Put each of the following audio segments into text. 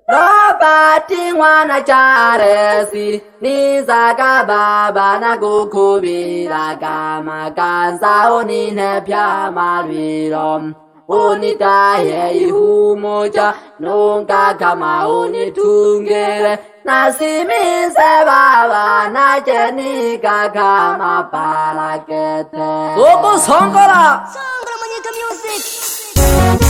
Robati wana charesi Nizaga baba na gukubira Gama kansa onine pya malwirom Unitaye ihumoja Nunga kama unitungere Nasimise baba na jenika kama parakete Gogo Songora Songora Muñeca Music.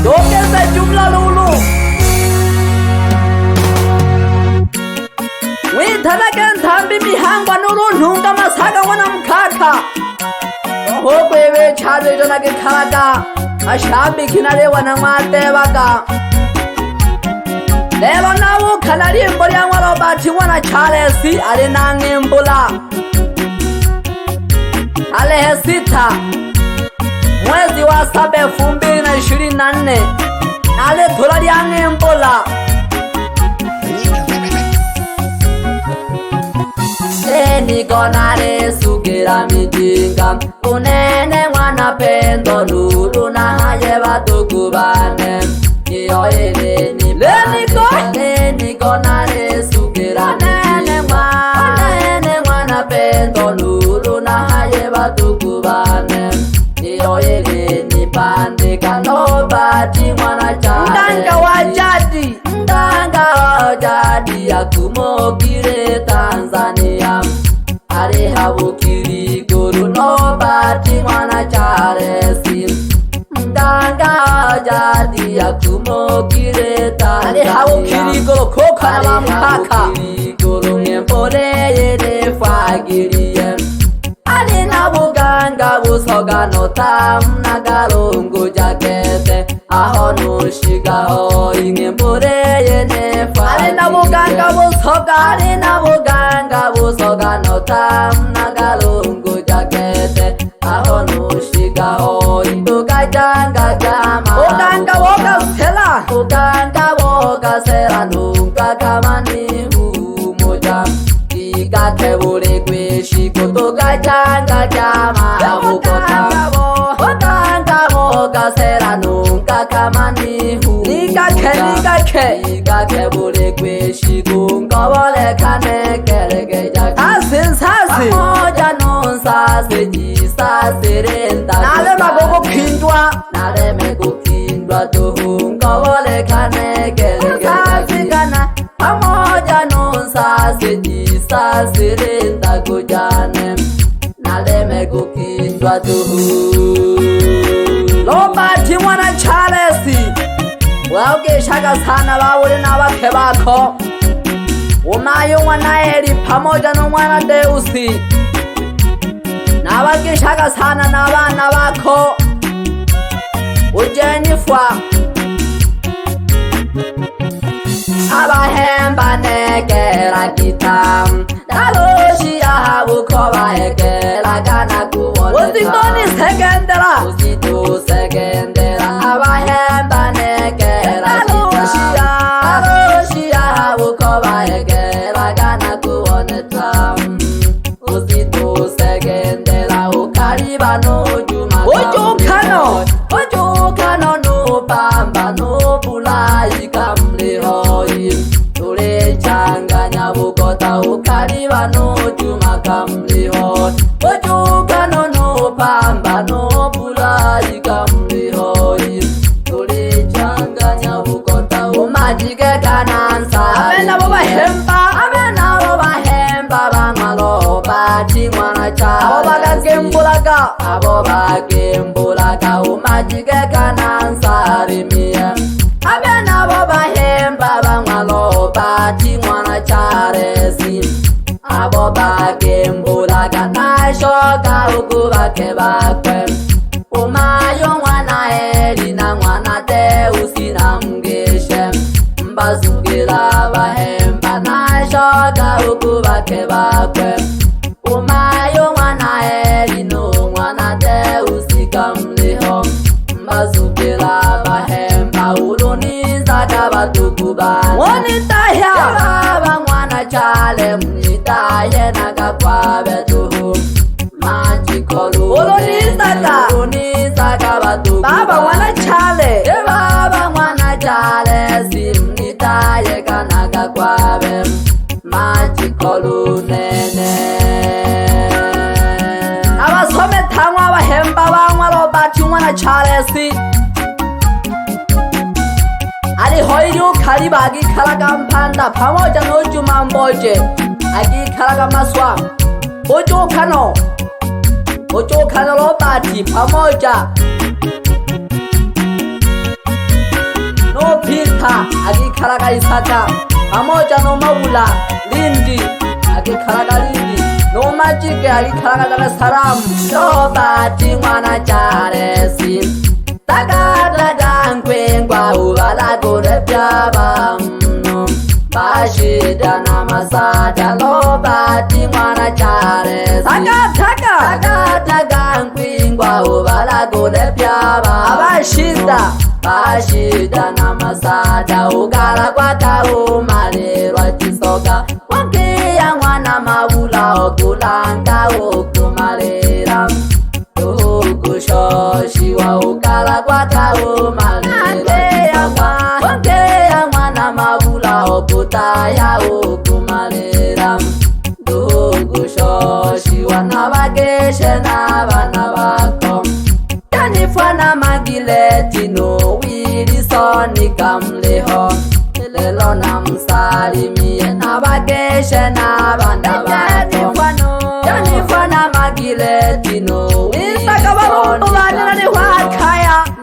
Doke se jumla lulu Withalaken thambi mihangwa nuru nunga masaga wana mkaka Hokwewe chale jona ke khalaga Ashabi kinale wana mate waka Lelo nawu khalari mboli angwalo bati wana chale si ale nangi mbula Ale hesita Mwezi wa 7 2024 Ale dhulari ange mbola Eni konare sukira mijinga Unene mwana pendo lulu na haye batukubane Iyo eleni Leni konare sukira Unene mwana pendo lulu na haye batukubane Iyo eleni pandika nobati mwana chale Ndanga wa jadi ya kumokire Tanzania Ari habukiri guru nobati mwana chale si Ndanga wa jadi ya kumokire Tanzania Ari habukiri guru koka na mkaka Ari habukiri guru ngempore yede fagiriye Ani na buganga busoga no tam na galungu jakete aho no shiga ho ingembore yene fa Ani na buganga busoga no tam na galungu jakete aho no shiga ho induga janga jama Uganga woga sela nunga kamani umoja Iga kebule kweshi kutoka janga jama Uganga woga sela nunga kamani umoja Iga kebule kweshi kungobole kane kerege jaki Amoja nunsa sejisa serenda Naleme kukindwa tuhungobole kane kerege jaki Amoja nunsa sejisa serenda kujane Naleme kukindwa tuhu Lobati mwana charesi Wauke shaka sana wawuli na wake bako Umayo mwana eri pamoja no mwana deusi Na wake shaka sana na wana wako Ujenifwa Abahemba negera kitam Daloshi ahabukoba egera gana kuwoneta Uzitu segendera Abahemba negera kitam Daloshi ahabukoba egera gana kuwoneta Uzitu segendera ukariba no juma Ojukano no pamba no pulai kamlihoi Tule changanya bukota ukariba no juma kamlihoi Ojukano no pamba no pulai kamlihoi Tule changanya bukota umajike kanansa Amena boba hemba bangalo bati mwana cha Abo bagembulaga umajike kanansa rimia Amena boba hemba bangalo bati mwana cha resi Abo bagembulaga nashoka ukubake bakwe Umayo mwana eri na mwana deusi na mgeshe Mbazungira bahemba nashoka ukubake bakwe Umayo mwana eri no mwana deusi kamliho Mbazungira bahemba uluniza kabatukuba Wanitahya Baba mwana chale mnita yena kakwabe tuhu Majikolu Unisaka batu Baba wana chale Baba wana chale Simnita yekana kakwabe Majikolu nene Abasome tangwa abahemba bangwa robati wana chale si Ali hoiru kariba agi kalaga mpanda pamoja noju mamboje Agi kalaga maswa Ojo kano robati pamoja No Peter agi kalaga Isaka pamoja no Maula Lindi agi kalaga Lindi No Magic agi kalaga Dar es Salaam Robati mwana chale si Taga nkwengwa ubala gore byaba Bashida na masada Robati mwana chale Taga nkwengwa ubala gore byaba Bashida na masada Ugala kwa tahu malirwa chisoka Wankia mwana mawula okulanga okumalira Kushoshi wa ukala kwa tahu malira Wankia mwana mawula okutaya okumalira Kushoshi wanabageshe na banabako Yanifwana magileti no Wilson kamleho Lelo na msalimie nabageshe na bandabako Yanifwana magileti no Wilson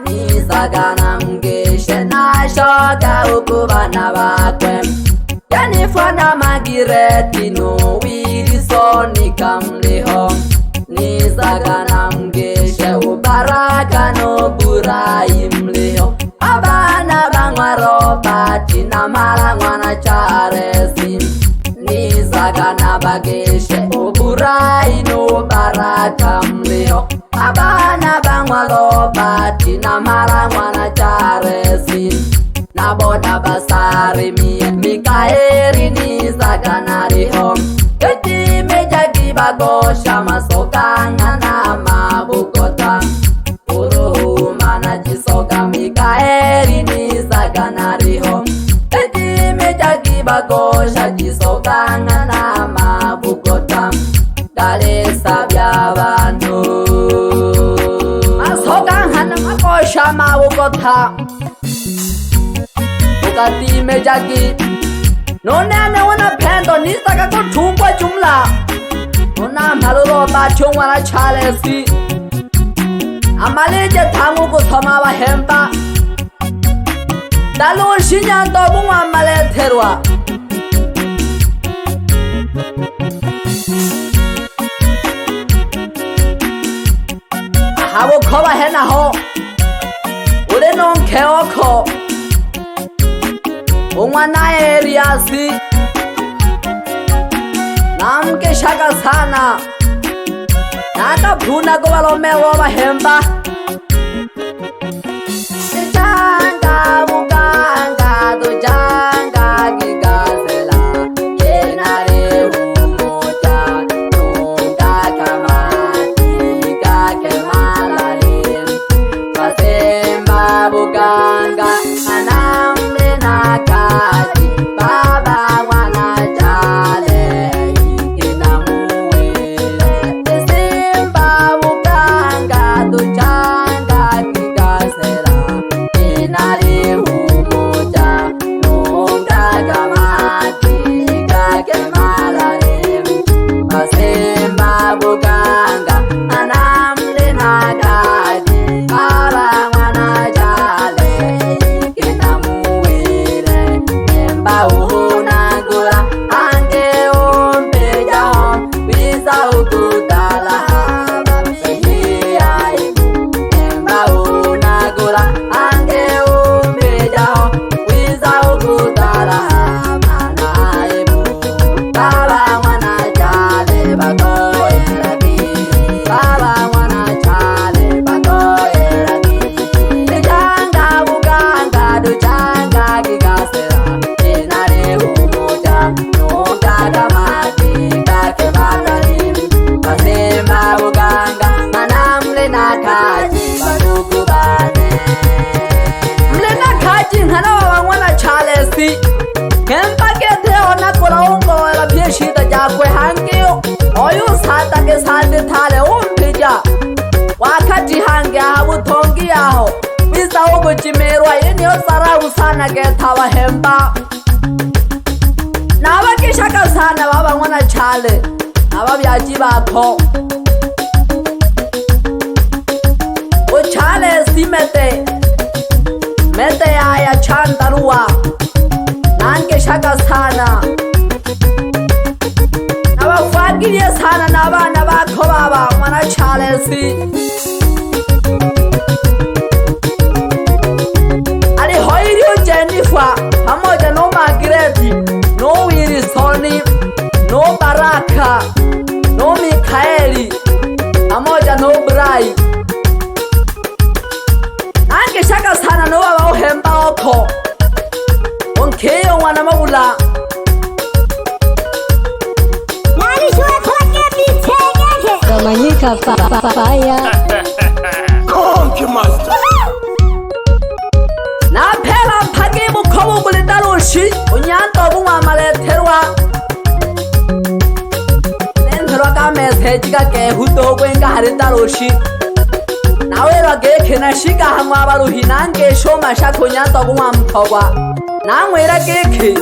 Nisaga na mgeshe na shoga ukubana bakwe Yanifwana magileti no Wilson kamleho Nisaga na mgeshe ubaraka no Burahim leho Abana bangwa Robati na mara mwana charesi Nisaga na bageshe uburahi no baraka mleho Abana bangwa Robati na mara mwana charesi Na boda basari Mikaeli Nisaga na riho Eti mejagi bagosha masokanga na mabukota Uruhu mana jisoka Mikaeli Nisaga na riho Eti mejagi bagosha jisokanga na mabukota Dalesa by'abantu Masokanga na magosha mabukota Ukati mejagi Nonane wana pendo Nisaga kutungwa jumla Nona maluro batyo wana chale si Amaleje tangu kusoma bahemba Dalu shinyanto bungwa maleterwa Habo koba hena ho Ule nonke oko Umwana Eliasi Namke shaka sana Naka puna kwa lomelo bahemba Janga bukanga do janga gigazela Kenare umuta Nunga kamati Kake malalim Pasemba bukanga Anamle nakati Baba wana chale Ikina muwe Simba bukanga do janga si Kempa kete ona kola ungo la pieshita jakwe hangeo Oyu sata ke sate thale umpija Wakati hange abu tongi aho Visa ubu jimerwa yini osara usana ke tawa hempa Naba kishaka sana baba ngona chale Naba byaji bako Uchale si Mete aya chandarua Nange shaka sana Naba fagiye sana nabana bako baba ngona chale si Ali hoirio Jennifer pamoja no Magreti no Wilsoni no Baraka no Mikaeli pamoja no Brai Nange shaka sana no baba uhemba oko Onkeyo wana mabula Kamanyika fire Konki master Na pela mpage mukobu kulindalushi Unyanto bunga maleterwa Nenterwa ka message ka ke huto kwenga harindalushi Nawera geke na shika hamwa baruhi nange shoma shako nyanto bunga mpogwa Namwera geke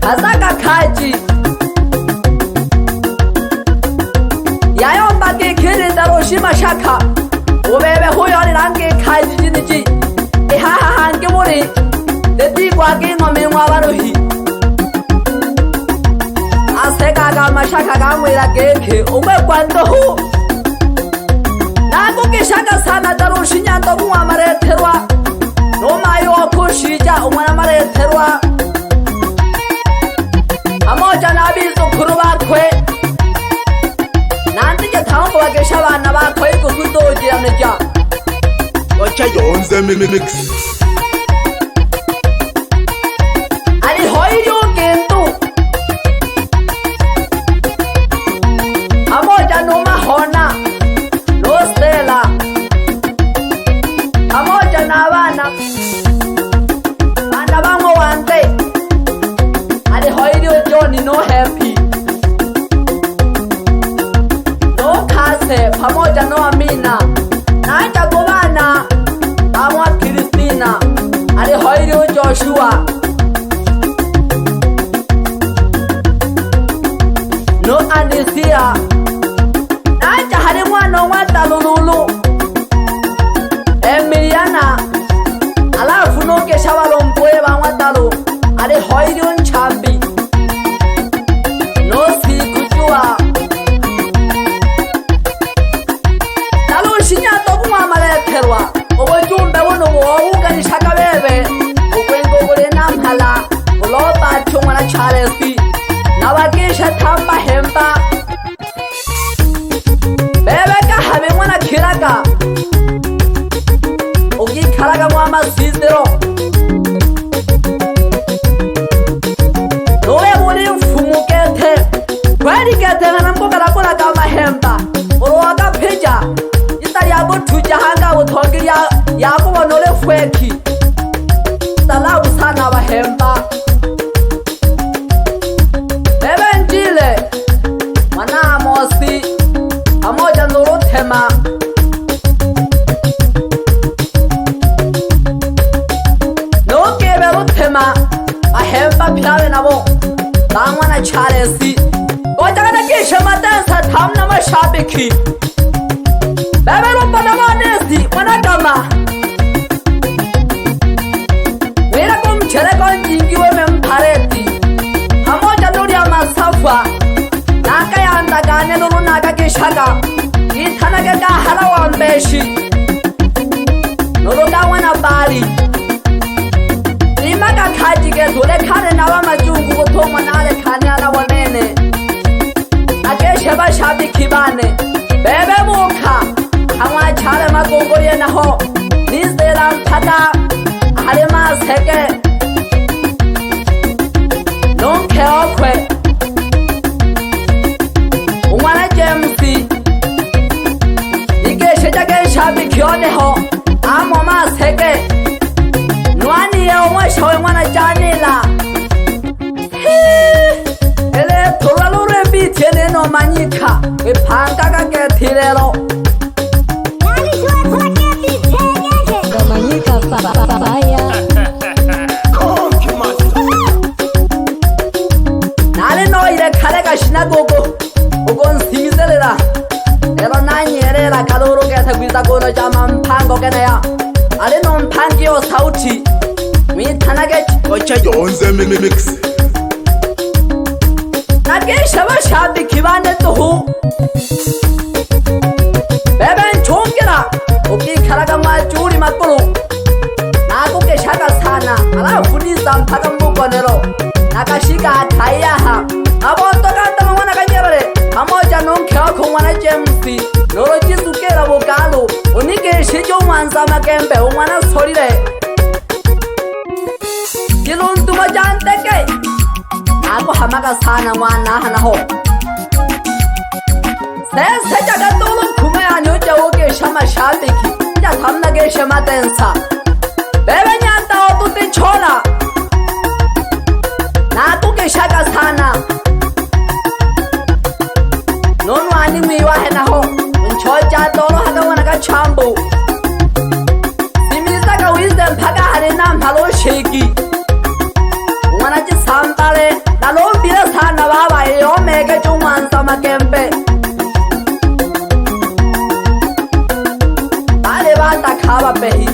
Azaka kaji Yayo mbage kiri ndalushi mashaka Ubebe huyo ni nange kaji jiniji Ihaha hange muri Deti kwa kingo mingwa baruhi Aseka kama shaka kamwira geke Uwe kwa ndohu Naku kishaka sana darushi nyanto kuwa mareterwa Numa yuo kushija umwana mareterwa Amoja nabizu kuruba kwe Nandike tango wakesha bana bakwe kukudoji ya meja Wacha yonze mix Ali hoirio gentu Amoja numa hona No stela Amoja na bana Bana bango wante Ali hoirio Johnny no happy No kase pamoja no Amina Naita kubana Amwa Kristina Ali hoirio Joshua No Anisia Naita hari mwana wata lululu Emiliana Alafu no kesha walompwe ba watalu Ali hoirio nchambi No si kujua Dalushi nyanto kumwa maleterwa Owe jumbe wono woga ni shaka bebe Ukwengo kule namhala Uloba chungwa na Charlesi Nawakisha tamba hemba Bebe kahabe mwana kiraka Ugi karaga mwama sizero Nowe muli mfumu kete Kweli kete na mboga la kula kama hemba Uruwaga pija Ita yago tuja hanga utongi yago wanole fweki Tala usana wa hemba Bebe njile Mwana amosi Amoja nuru tema Nukebe rutema Ahemba piawe nabo Bangwa na Charlesi Ojakana kisha matensa tamna mashabiki Bebe rumba na manesi Mwanagama Wira kumchere konjingi weme mpareti Hamoja nuri ya masafa Naka ya andagane nuru naka kishaga Itanage gahala wa mbeshi Nuru gawa na bari Nimaka kajige tule kane na wa majungu Kutoma nale kane ala wanene Akeshe bashabiki bane Bebe muka Hamwa chale magongo ye naho Nizela mpata Halima seke Nunke okwe Umwana James Nigeshe jage shabiki yoneho Amo maseke Nwani ya umwe shawe mwana janila Hankaka ketilelo Domanyika fire. Conky Master. Nale no ile kale kashina gogo Ugon sizelela Elo nanyerela kaloro kete kwiza kono jama mpango kene ya Ale no mpangi yo sauti Mitanage Wacha yonze mix. Nagesha bashabi kibane tuhu Beben chongera Ukikaraga majuri makuru Nago keshaka sana Ala funisa mpaka mbukonero Nakashika hatayaha Abondo kata mwana kanyerere Hamoja nonke wako mwana James Noro jisukera bugalo Unike shijo mwanza makembe umwana solire Gilundu majanteke Ako hamaga sana mwana hanaho Sese jaga tolo kumaya nyoja oge shama shabiki Ja tamna ge shama densa Bebe nyanta otu te chola Na tuke shaka sana Nonu ani miwa henaho Unchoja tolo haka wanaka chambu Simisa ka wisdom paka harina mpalo sheki Wanaji sambale Nalombira sana baba yo mege chumwanza makembe Bale bata kaba pehi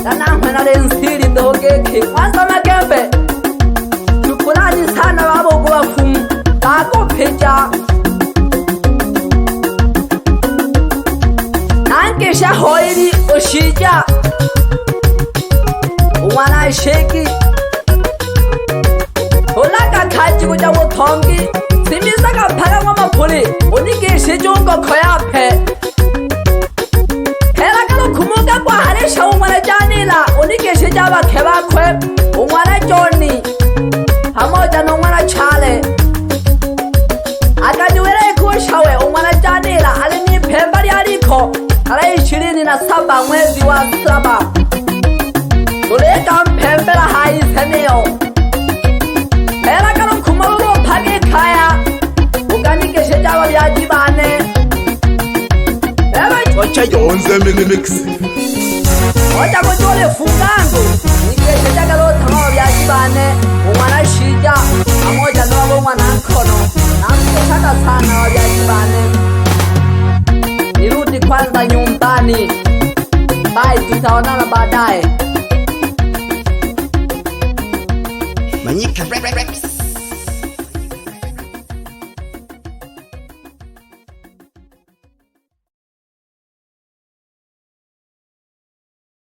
Dana mwena lensiri ndogeke Mwanza makembe Tukulani sana babo kwa fumu Bako peja Nankesha hoiri oshija Wana sheki Olaka kaji kuja wotongi Simisa ka paga wama puli Unike shijungo koyape Hela kalo kumuga kwa harisha umwana janila Unike shijaba keba kwe Umwana Johnny Hamoja na umwana Chale Akajuwele kushawe umwana janila Alini pembali aliko Tarehe 27 mwezi wa 7 Uleka mpembela haiseneo Hela kano kumalulu pake kaya Uganike shejawa vyajibane Wacha yonze mix. Oja kujole fungangu Nike shejaga lo tamawa vyajibane Umwana shija Amoja nwago umwana nkono Namke shaka sana wa vyajibane Nirudi kwanza nyumbani Bye tutaonana baadaye Manyika Rex.